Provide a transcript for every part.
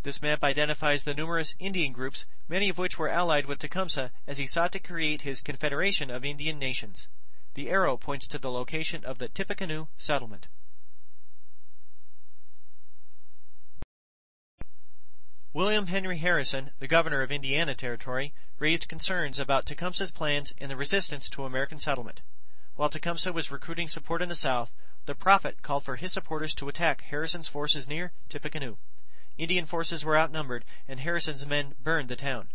This map identifies the numerous Indian groups, many of which were allied with Tecumseh as he sought to create his Confederation of Indian Nations. The arrow points to the location of the Tippecanoe settlement. William Henry Harrison, the governor of Indiana Territory, raised concerns about Tecumseh's plans and the resistance to American settlement. While Tecumseh was recruiting support in the South, the prophet called for his supporters to attack Harrison's forces near Tippecanoe. Indian forces were outnumbered, and Harrison's men burned the town.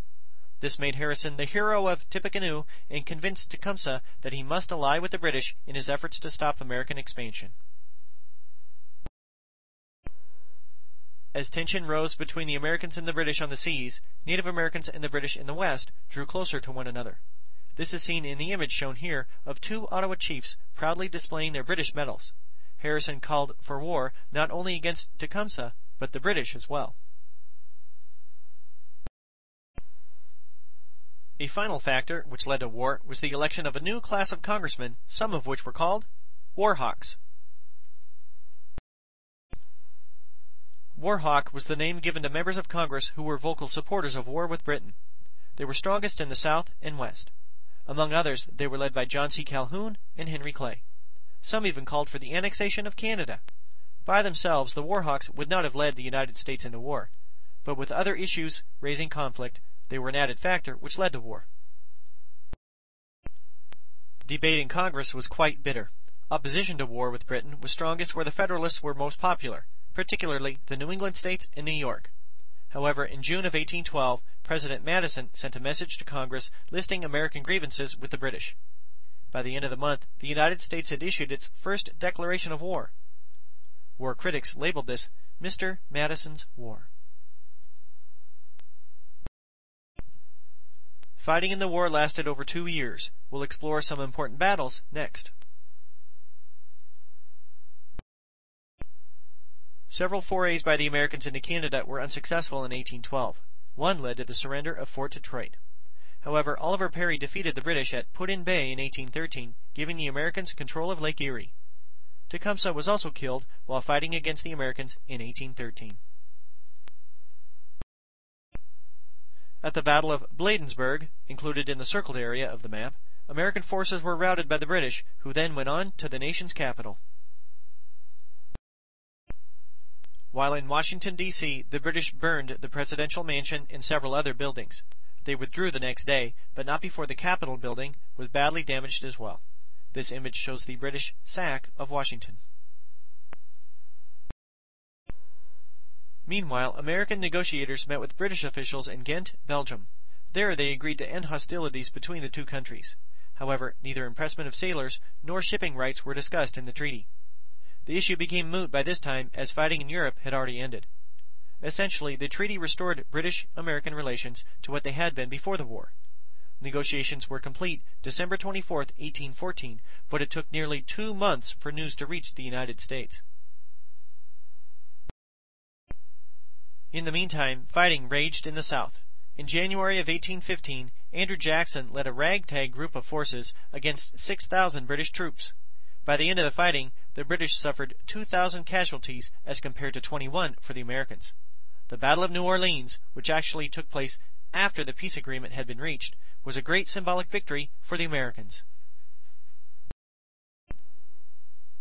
This made Harrison the hero of Tippecanoe and convinced Tecumseh that he must ally with the British in his efforts to stop American expansion. As tension rose between the Americans and the British on the seas, Native Americans and the British in the West drew closer to one another. This is seen in the image shown here of two Ottawa chiefs proudly displaying their British medals. Harrison called for war not only against Tecumseh, but the British as well. A final factor which led to war was the election of a new class of congressmen, some of which were called war hawks. War hawk was the name given to members of Congress who were vocal supporters of war with Britain. They were strongest in the South and West. Among others, they were led by John C. Calhoun and Henry Clay. Some even called for the annexation of Canada. By themselves, the war hawks would not have led the United States into war, but with other issues raising conflict, they were an added factor which led to war. Debate in Congress was quite bitter. Opposition to war with Britain was strongest where the Federalists were most popular, particularly the New England states and New York. However, in June of 1812, President Madison sent a message to Congress listing American grievances with the British. By the end of the month, the United States had issued its first declaration of war. War critics labeled this Mr. Madison's War. Fighting in the war lasted over 2 years. We'll explore some important battles next. Several forays by the Americans into Canada were unsuccessful in 1812. One led to the surrender of Fort Detroit. However, Oliver Perry defeated the British at Put-in Bay in 1813, giving the Americans control of Lake Erie. Tecumseh was also killed while fighting against the Americans in 1813. At the Battle of Bladensburg, included in the circled area of the map, American forces were routed by the British, who then went on to the nation's capital. While in Washington, D.C., the British burned the presidential mansion and several other buildings. They withdrew the next day, but not before the Capitol building was badly damaged as well. This image shows the British sack of Washington. Meanwhile, American negotiators met with British officials in Ghent, Belgium. There they agreed to end hostilities between the two countries. However, neither impressment of sailors nor shipping rights were discussed in the treaty. The issue became moot by this time, as fighting in Europe had already ended. Essentially, the treaty restored British-American relations to what they had been before the war. Negotiations were complete December 24, 1814, but it took nearly 2 months for news to reach the United States. In the meantime, fighting raged in the South. In January of 1815, Andrew Jackson led a ragtag group of forces against 6,000 British troops. By the end of the fighting, the British suffered 2,000 casualties as compared to 21 for the Americans. The Battle of New Orleans, which actually took place after the peace agreement had been reached, was a great symbolic victory for the Americans.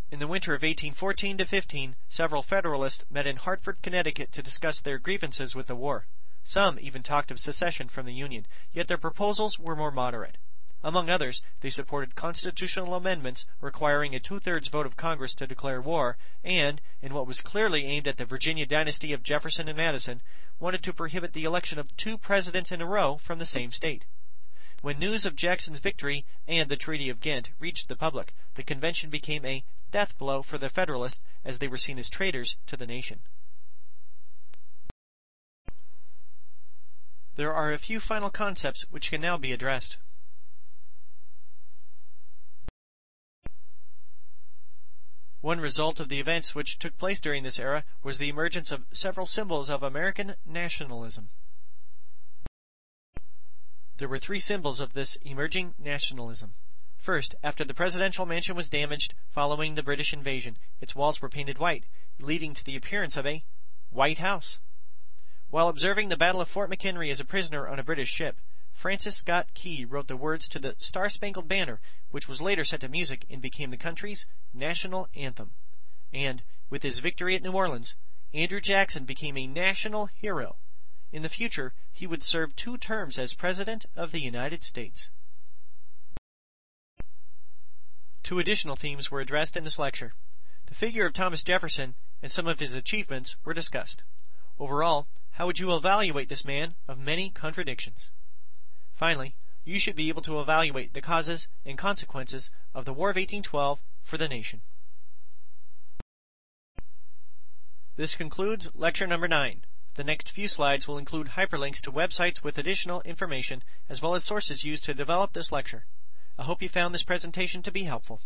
In the winter of 1814-15, several Federalists met in Hartford, Connecticut to discuss their grievances with the war. Some even talked of secession from the Union, yet their proposals were more moderate. Among others, they supported constitutional amendments requiring a 2/3 vote of Congress to declare war, and, in what was clearly aimed at the Virginia dynasty of Jefferson and Madison, wanted to prohibit the election of 2 presidents in a row from the same state. When news of Jackson's victory and the Treaty of Ghent reached the public, the convention became a death blow for the Federalists, as they were seen as traitors to the nation. There are a few final concepts which can now be addressed. One result of the events which took place during this era was the emergence of several symbols of American nationalism. There were 3 symbols of this emerging nationalism. First, after the presidential mansion was damaged following the British invasion, its walls were painted white, leading to the appearance of a White House. While observing the Battle of Fort McHenry as a prisoner on a British ship, Francis Scott Key wrote the words to the Star-Spangled Banner, which was later set to music and became the country's national anthem. And, with his victory at New Orleans, Andrew Jackson became a national hero. In the future, he would serve 2 terms as President of the United States. 2 additional themes were addressed in this lecture. The figure of Thomas Jefferson and some of his achievements were discussed. Overall, how would you evaluate this man of many contradictions? Finally, you should be able to evaluate the causes and consequences of the War of 1812 for the nation. This concludes lecture number 9. The next few slides will include hyperlinks to websites with additional information, as well as sources used to develop this lecture. I hope you found this presentation to be helpful.